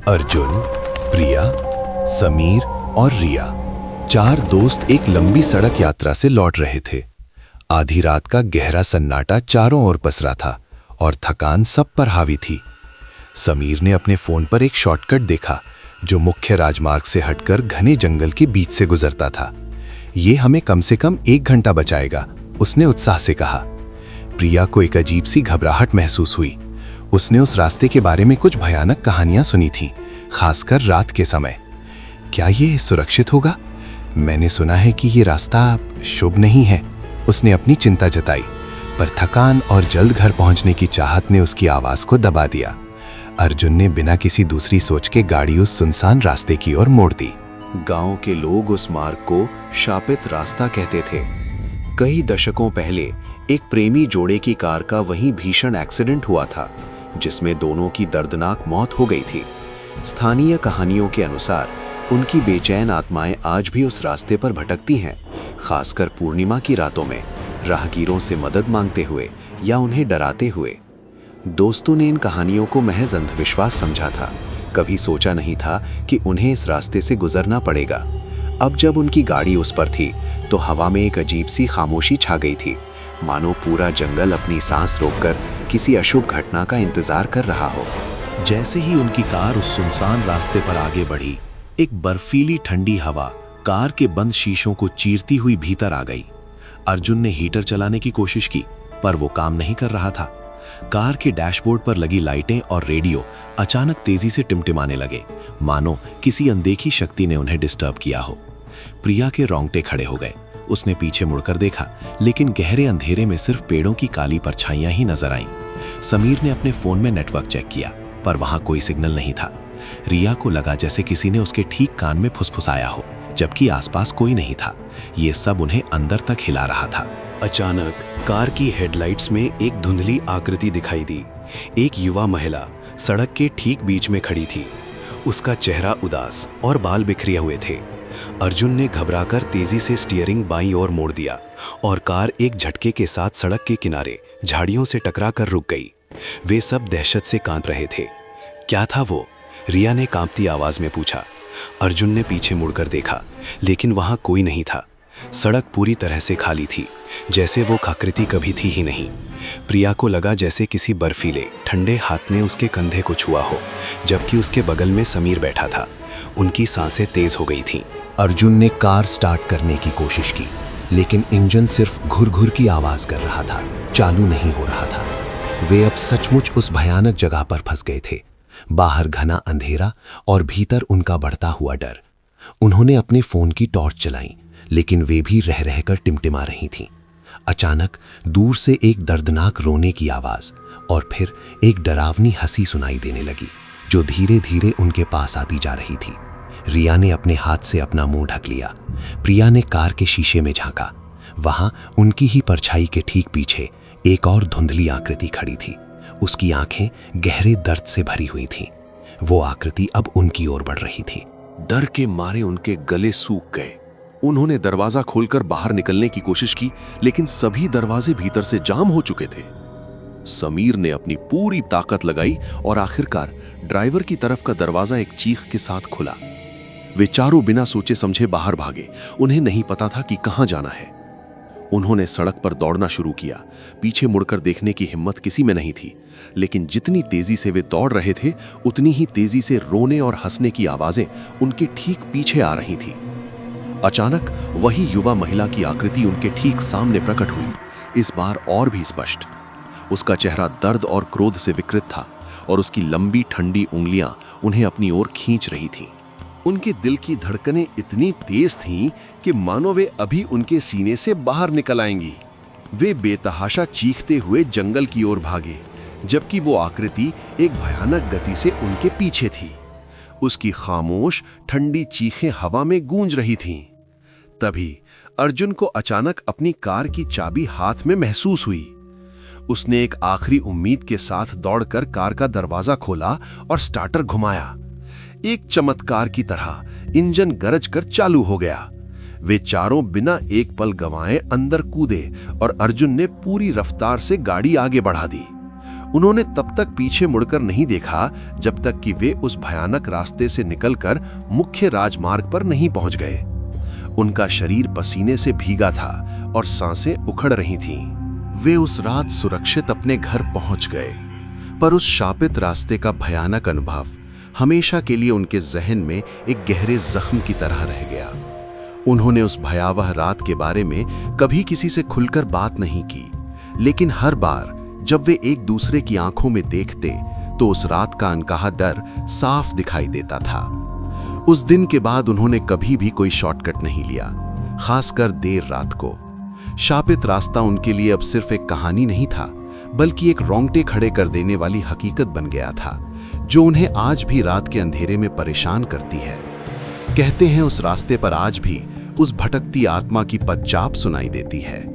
अर्जुन, प्रिया, समीर और रिया, 4 दोस्त एक लंबी सड़क यात्रा से लौट रहे थे। आधी रात का गहरा सन्नाटा चारों ओर पसरा था और थकान सब पर हावी थी। समीर ने अपने फोन पर एक शॉर्टकट देखा जो मुख्य राजमार्ग से हटकर घने जंगल के बीच से गुजरता था। ये हमें कम से कम 1 घंटा बचाएगा, उसने उत्साह से कहा। प्रिया को एक अजीब सी घबराहट महसूस हुई। उसने उस रास्ते के बारे में कुछ भयानक कहानियां सुनी थीं, खासकर रात के समय। क्या ये सुरक्षित होगा? मैंने सुना है कि ये रास्ता शुभ नहीं है, उसने अपनी चिंता जताई। पर थकान और जल्द घर पहुंचने की चाहत ने उसकी आवाज को दबा दिया। अर्जुन ने बिना किसी दूसरी सोच के गाड़ी उस सुनसान रास्ते की ओर मोड़ दी। गांव के लोग उस मार्ग को शापित रास्ता कहते थे। कई दशकों पहले एक प्रेमी जोड़े की कार का वहीं भीषण एक्सीडेंट हुआ था, जिसमें दोनों की दर्दनाक मौत हो गई थी। स्थानीय कहानियों के अनुसार उनकी बेचैन आत्माएं आज भी उस रास्ते पर भटकती हैं, खासकर पूर्णिमा की रातों में, राहगीरों से मदद मांगते हुए या उन्हें डराते हुए। दोस्तों ने इन कहानियों को महज अंधविश्वास समझा था, कभी सोचा नहीं था कि उन्हें इस रास्ते से गुजरना पड़ेगा। अब जब उनकी गाड़ी उस पर थी तो हवा में एक अजीब सी खामोशी छा गई थी, मानो पूरा जंगल अपनी सांस रोककर किसी अशुभ घटना का इंतजार कर रहा हो। जैसे ही उनकी कार उस सुनसान रास्ते पर आगे बढ़ी, एक बर्फीली ठंडी हवा कार के बंद शीशों को चीरती हुई भीतर आ गई। अर्जुन ने हीटर चलाने की कोशिश की, पर वो काम नहीं कर रहा था। कार के डैशबोर्ड पर लगी लाइटें और रेडियो अचानक तेजी से टिमटिमाने लगे, मानो किसी अनदेखी शक्ति ने उन्हें डिस्टर्ब किया हो। प्रिया के रोंगटे खड़े हो गए। उसने पीछे मुड़कर देखा, लेकिन गहरे अंधेरे में सिर्फ पेड़ों की काली परछाइयां ही नजर आईं। समीर ने अपने फोन में नेटवर्क चेक किया, पर वहां कोई सिग्नल नहीं था। रिया को लगा जैसे किसी ने उसके ठीक कान में फुसफुसाया हो, जबकि आसपास कोई नहीं था। ये सब उन्हें अंदर तक हिला रहा था। अचानक कार की हेडलाइट्स में एक धुंधली आकृति दिखाई दी। एक युवा महिला सड़क के ठीक बीच में खड़ी थी। उसका चेहरा उदास और बाल बिखरे हुए थे। अर्जुन ने घबराकर तेजी से स्टीयरिंग बाईं ओर मोड़ दिया और कार एक झटके के साथ सड़क के किनारे झाड़ियों से टकराकर रुक गई। वे सब दहशत से कांप रहे थे। क्या था वो? रिया ने कांपती आवाज में पूछा। अर्जुन ने पीछे मुड़कर देखा, लेकिन वहां कोई नहीं था। सड़क पूरी तरह से खाली थी, जैसे वो आकृति कभी थी ही नहीं। प्रिया को लगा जैसे किसी बर्फीले ठंडे हाथ ने उसके कंधे को छुआ हो, जबकि उसके बगल में समीर बैठा था। उनकी सांसें तेज हो गई थीं। अर्जुन ने कार स्टार्ट करने की कोशिश की, लेकिन इंजन सिर्फ घुर-घुर की आवाज कर रहा था, चालू नहीं हो रहा था। वे अब सचमुच उस भयानक जगह पर फंस गए थे। बाहर घना अंधेरा और भीतर उनका बढ़ता हुआ डर। उन्होंने अपने फोन की टॉर्च चलाई, लेकिन वे भी रह रहकर टिमटिमा रही थीं। अचानक दूर से एक दर्दनाक रोने की आवाज और फिर एक डरावनी हंसी सुनाई देने लगी, जो धीरे धीरे उनके पास आती जा रही थी। रिया ने अपने हाथ से अपना मुंह ढक लिया। प्रिया ने कार के शीशे में झांका। वहां उनकी ही परछाई के ठीक पीछे एक और धुंधली आकृति खड़ी थी। उसकी आंखें गहरे दर्द से भरी हुई थीं। वो आकृति अब उनकी ओर बढ़ रही थी। डर के मारे उनके गले सूख गए। उन्होंने दरवाजा खोलकर बाहर निकलने की कोशिश की, लेकिन सभी दरवाजे भीतर से जाम हो चुके थे। समीर ने अपनी पूरी ताकत लगाई और आखिरकार ड्राइवर की तरफ का दरवाजा एक चीख के साथ खुला। वे चारों बिना सोचे समझे बाहर भागे। उन्हें नहीं पता था कि कहां जाना है। उन्होंने सड़क पर दौड़ना शुरू किया। पीछे मुड़कर देखने की हिम्मत किसी में नहीं थी, लेकिन जितनी तेजी से वे दौड़ रहे थे, उतनी ही तेजी से रोने और हंसने की आवाजें उनके ठीक पीछे आ रही थी। अचानक वही युवा महिला की आकृति उनके ठीक सामने प्रकट हुई, इस बार और भी स्पष्ट। उसका चेहरा दर्द और क्रोध से विकृत था और उसकी लंबी ठंडी उंगलियां उन्हें अपनी ओर खींच रही थीं। उनके दिल की धड़कनें इतनी तेज थीं कि मानो वे अभी उनके सीने से बाहर निकल आएंगी। वे बेतहाशा चीखते हुए जंगल की ओर भागे, जबकि वो आकृति एक भयानक गति से उनके पीछे थी। उसकी खामोश ठंडी चीखें हवा में गूंज रही थीं। तभी अर्जुन को अचानक अपनी कार की चाबी हाथ में महसूस हुई। उसने एक आखिरी उम्मीद के साथ दौड़कर कार का दरवाजा खोला और स्टार्टर घुमाया। एक चमत्कार की तरह इंजन गरज कर चालू हो गया। वे चारों बिना एक पल गंवाए अंदर कूदे और अर्जुन ने पूरी रफ्तार से गाड़ी आगे बढ़ा दी। उन्होंने तब तक पीछे मुड़कर नहीं देखा जब तक कि वे उस भयानक रास्ते से निकलकर मुख्य राजमार्ग पर नहीं पहुंच गए। उनका शरीर पसीने से भीगा था और सांसें उखड़ रही थीं। वे उस रात सुरक्षित अपने घर पहुंच गए, पर उस शापित रास्ते का भयानक अनुभव हमेशा के लिए उनके जहन में एक गहरे जख्म की तरह रह गया। उन्होंने उस भयावह रात के बारे में कभी किसी से खुलकर बात नहीं की, लेकिन हर बार जब वे एक दूसरे की आंखों में देखते तो उस रात का अनकहा डर साफ दिखाई देता था। उस दिन के बाद उन्होंने कभी भी कोई शॉर्टकट नहीं लिया, खासकर देर रात को। शापित रास्ता उनके लिए अब सिर्फ एक कहानी नहीं था, बल्कि एक रोंगटे खड़े कर देने वाली हकीकत बन गया था, जो उन्हें आज भी रात के अंधेरे में परेशान करती है। कहते हैं उस रास्ते पर आज भी उस भटकती आत्मा की पदचाप सुनाई देती है।